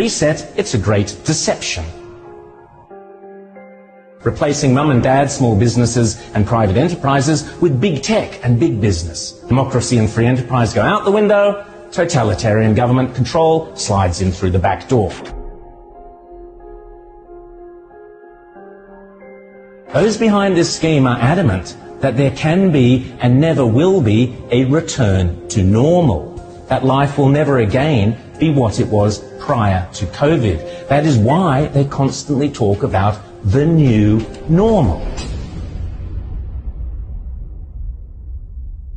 Reset, it's a great deception. Replacing mum and dad, small businesses and private enterprises with big tech and big business. Democracy and free enterprise go out the window, totalitarian government control slides in through the back door. Those behind this scheme are adamant that there can be and never will be a return to normal. That life will never again be what it was prior to COVID. That is why they constantly talk about the new normal.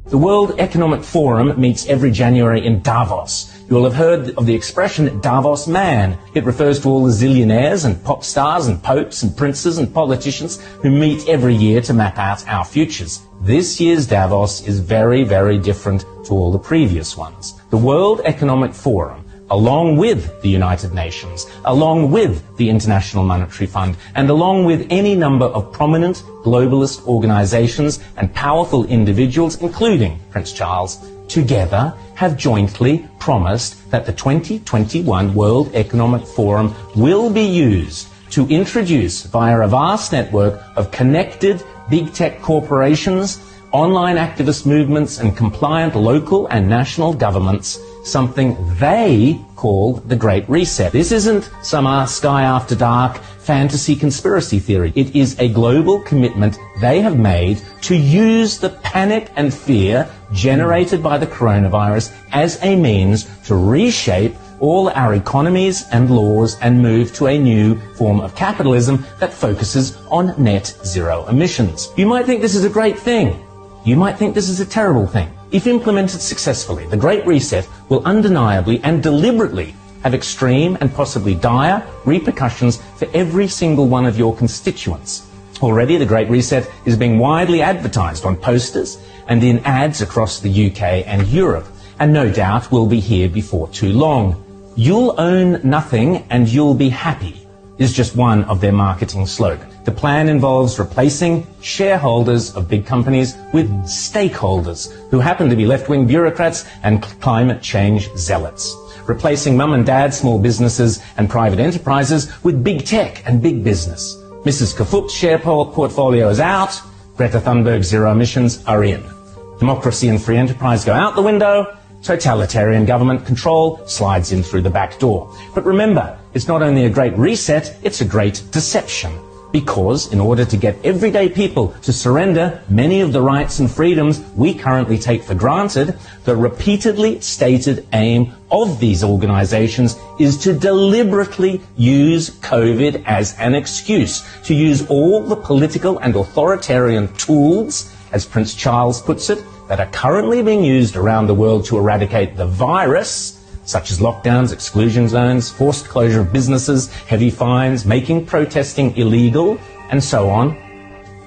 The World Economic Forum meets every January in Davos. You will have heard of the expression Davos man. It refers to all the zillionaires and pop stars and popes and princes and politicians who meet every year to map out our futures. This year's Davos is very, very different to all the previous ones. The World Economic Forum, along with the United Nations, along with the International Monetary Fund, and along with any number of prominent globalist organizations and powerful individuals, including Prince Charles, together have jointly promised that the 2021 World Economic Forum will be used to introduce, via a vast network of connected big tech corporations, online activist movements and compliant local and national governments, something they call the Great Reset. This isn't some sky after dark fantasy conspiracy theory. It is a global commitment they have made to use the panic and fear generated by the coronavirus as a means to reshape all our economies and laws and move to a new form of capitalism that focuses on net zero emissions. You might think this is a great thing. You might think this is a terrible thing. If implemented successfully, the Great Reset will undeniably and deliberately have extreme and possibly dire repercussions for every single one of your constituents. Already, the Great Reset is being widely advertised on posters and in ads across the UK and Europe, and no doubt will be here before too long. You'll own nothing and you'll be happy is just one of their marketing slogans. The plan involves replacing shareholders of big companies with stakeholders who happen to be left-wing bureaucrats and climate change zealots. Replacing mum and dad, small businesses and private enterprises with big tech and big business. Mrs. Kafup's share portfolio is out. Greta Thunberg's zero emissions are in. Democracy and free enterprise go out the window. Totalitarian government control slides in through the back door. But remember, it's not only a great reset, it's a great deception. Because in order to get everyday people to surrender many of the rights and freedoms we currently take for granted, the repeatedly stated aim of these organizations is to deliberately use COVID as an excuse, to use all the political and authoritarian tools, as Prince Charles puts it, that are currently being used around the world to eradicate the virus, such as lockdowns, exclusion zones, forced closure of businesses, heavy fines, making protesting illegal, and so on,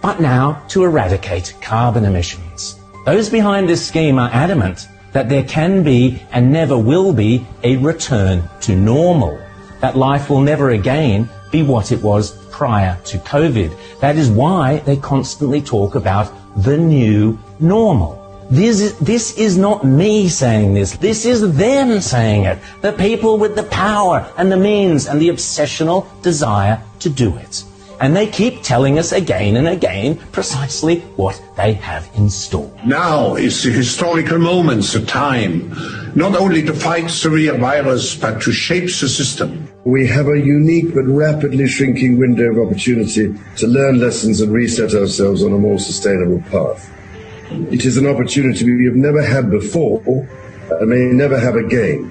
but now to eradicate carbon emissions. Those behind this scheme are adamant that there can be and never will be a return to normal, that life will never again be what it was prior to COVID. That is why they constantly talk about the new normal. This is not me saying this. This is them saying it. The people with the power and the means and the obsessional desire to do it. And they keep telling us again and again precisely what they have in store. Now is the historical moment, the time, not only to fight the real virus, but to shape the system. We have a unique but rapidly shrinking window of opportunity to learn lessons and reset ourselves on a more sustainable path. It is an opportunity we have never had before and may never have again.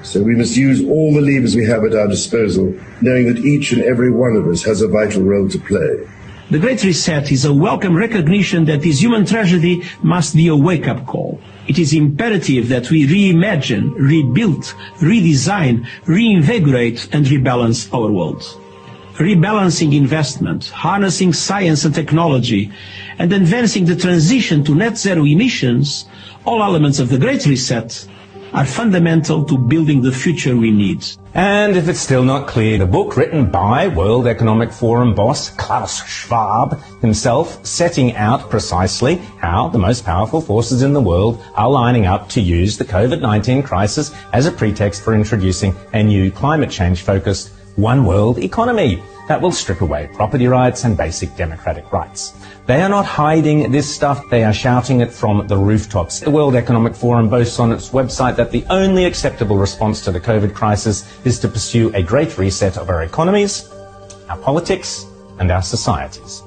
So we must use all the levers we have at our disposal, knowing that each and every one of us has a vital role to play. The Great Reset is a welcome recognition that this human tragedy must be a wake-up call. It is imperative that we reimagine, rebuild, redesign, reinvigorate and rebalance our world. Rebalancing investment, harnessing science and technology, and advancing the transition to net zero emissions, all elements of the Great Reset, are fundamental to building the future we need. And if it's still not clear, the book written by World Economic Forum boss Klaus Schwab himself, setting out precisely how the most powerful forces in the world are lining up to use the COVID-19 crisis as a pretext for introducing a new climate change-focused one world economy that will strip away property rights and basic democratic rights. They are not hiding this stuff, they are shouting it from the rooftops. The World Economic Forum boasts on its website that the only acceptable response to the COVID crisis is to pursue a great reset of our economies, our politics, and our societies.